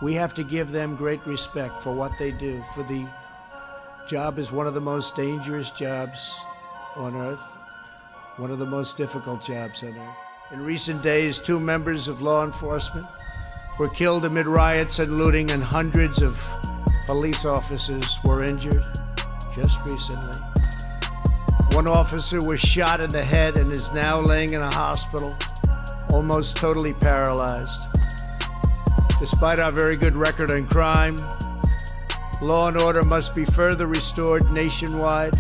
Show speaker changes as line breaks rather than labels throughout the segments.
We have to give them great respect for what they do, for the job is one of the most dangerous jobs on earth, one of the most difficult jobs on earth. In recent days, 2 members of law enforcement were killed amid riots and looting, and hundreds of police officers were injured just recently. One officer was shot in the head and is now laying in a hospital, almost totally paralyzed. Despite our very good record on crime, law and order must be further restored nationwide,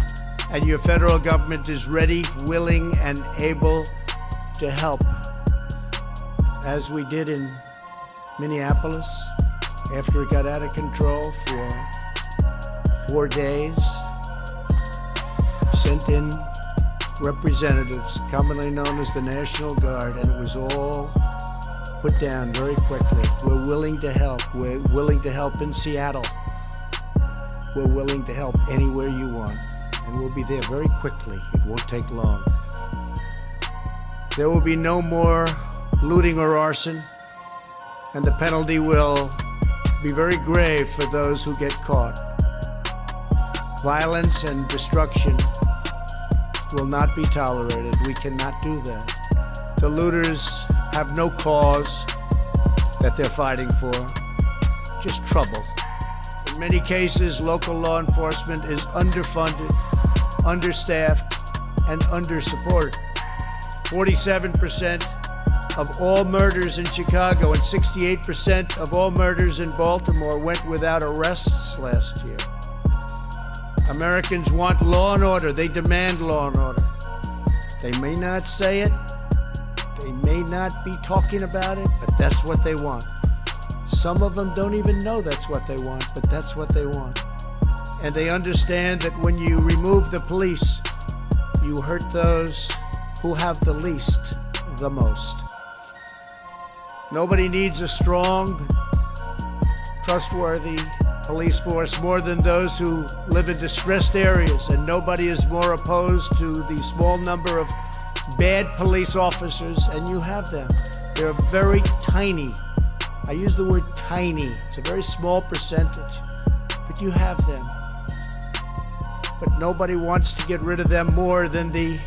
and your federal government is ready, willing, and able to help. As we did in Minneapolis, after it got out of control for 4 days, sent in representatives, commonly known as the National Guard, and it was all put down very quickly. We're willing to help. We're willing to help in Seattle. We're willing to help anywhere you want, and we'll be there very quickly. It won't take long. There will be no more looting or arson, and the penalty will be very grave for those who get caught. Violence and destruction will not be tolerated. We cannot do that. The looters have no cause that they're fighting for, just trouble. In many cases, local law enforcement is underfunded, understaffed, and undersupported. 47% of all murders in Chicago and 68% of all murders in Baltimore went without arrests last year. Americans want law and order. They demand law and order. They may not say it, they may not be talking about it, but that's what they want. Some of them don't even know that's what they want, but that's what they want. And they understand that when you remove the police, you hurt those who have the least, the most. Nobody needs a strong, trustworthy police force more than those who live in distressed areas, and nobody is more opposed to the small number of bad police officers, and you have them. They're very tiny. I use the word tiny. It's a very small percentage, but you have them. But nobody wants to get rid of them more than the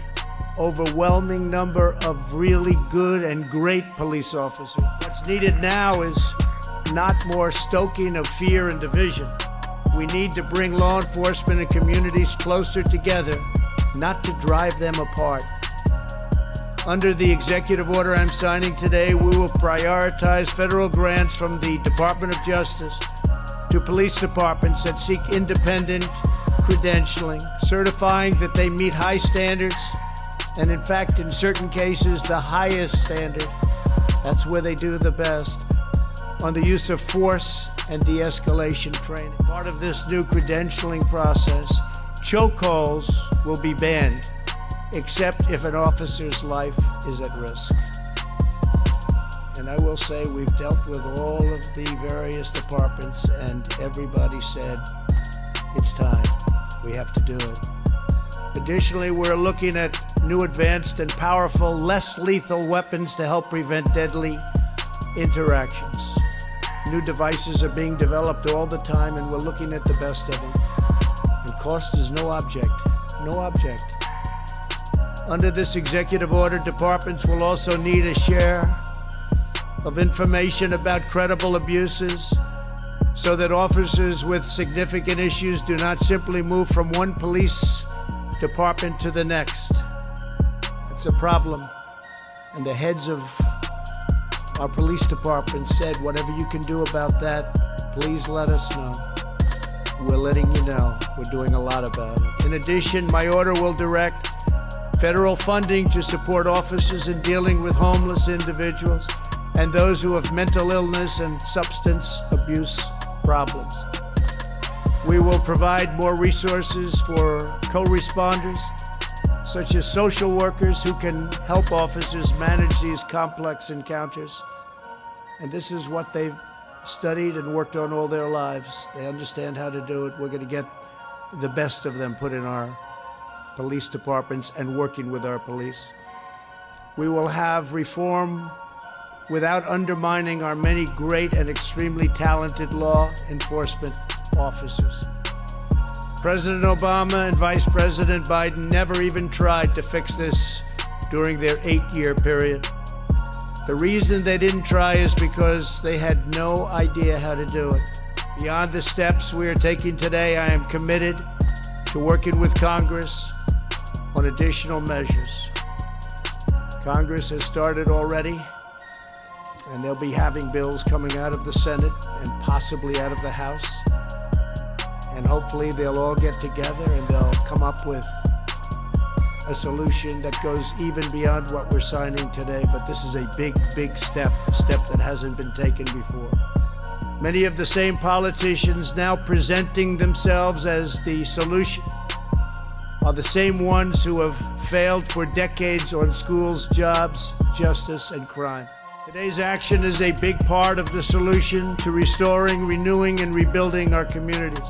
overwhelming number of really good and great police officers. What's needed now is not more stoking of fear and division. We need to bring law enforcement and communities closer together, not to drive them apart. Under the executive order I'm signing today, we will prioritize federal grants from the Department of Justice to police departments that seek independent credentialing, certifying that they meet high standards, and in fact, in certain cases, the highest standard. That's where they do the best, on the use of force and de-escalation training. Part of this new credentialing process, chokeholds will be banned, except if an officer's life is at risk. And I will say we've dealt with all of the various departments, and everybody said, it's time, we have to do it. Additionally, we're looking at new advanced and powerful, less lethal weapons to help prevent deadly interactions. New devices are being developed all the time, and we're looking at the best of them. And cost is no object, no object. Under this executive order, departments will also need a share of information about credible abuses so that officers with significant issues do not simply move from one police department to the next. It's a problem. And the heads of our police department said, whatever you can do about that, please let us know. We're letting you know. We're doing a lot about it. In addition, my order will direct federal funding to support officers in dealing with homeless individuals and those who have mental illness and substance abuse problems. We will provide more resources for co-responders, such as social workers who can help officers manage these complex encounters. And this is what they've studied and worked on all their lives. They understand how to do it. We're going to get the best of them put in our police departments and working with our police. We will have reform without undermining our many great and extremely talented law enforcement officers. President Obama and Vice President Biden never even tried to fix this during their 8-year period. The reason they didn't try is because they had no idea how to do it. Beyond the steps we are taking today, I am committed to working with Congress on additional measures. Congress has started already, and they'll be having bills coming out of the Senate and possibly out of the House. And hopefully they'll all get together and they'll come up with a solution that goes even beyond what we're signing today. But this is a big, big step that hasn't been taken before. Many of the same politicians now presenting themselves as the solution are the same ones who have failed for decades on schools, jobs, justice, and crime. Today's action is a big part of the solution to restoring, renewing, and rebuilding our communities.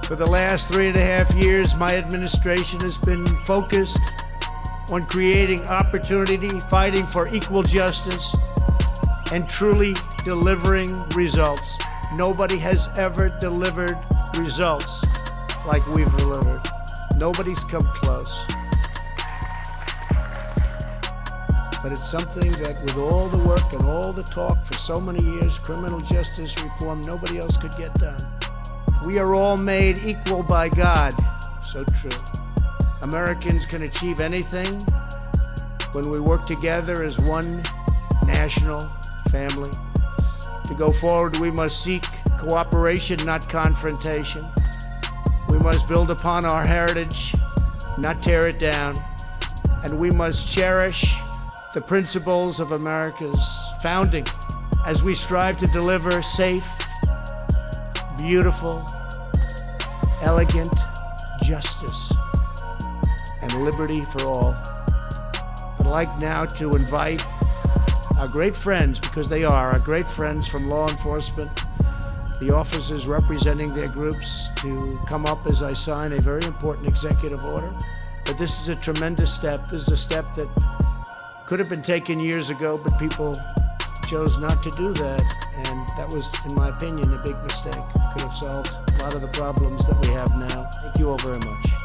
For the last 3.5 years, my administration has been focused on creating opportunity, fighting for equal justice, and truly delivering results. Nobody has ever delivered results like we've delivered. Nobody's come close. But it's something that with all the work and all the talk for so many years, criminal justice reform, nobody else could get done. We are all made equal by God. So true. Americans can achieve anything when we work together as one national family. To go forward, we must seek cooperation, not confrontation. We must build upon our heritage, not tear it down. And we must cherish the principles of America's founding as we strive to deliver safe, beautiful, elegant justice and liberty for all. I'd like now to invite our great friends, because they are our great friends from law enforcement, the officers representing their groups, to come up as I sign a very important executive order. But this is a tremendous step. This is a step that could have been taken years ago, but people chose not to do that. And that was, in my opinion, a big mistake. Could have solved a lot of the problems that we have now. Thank you all very much.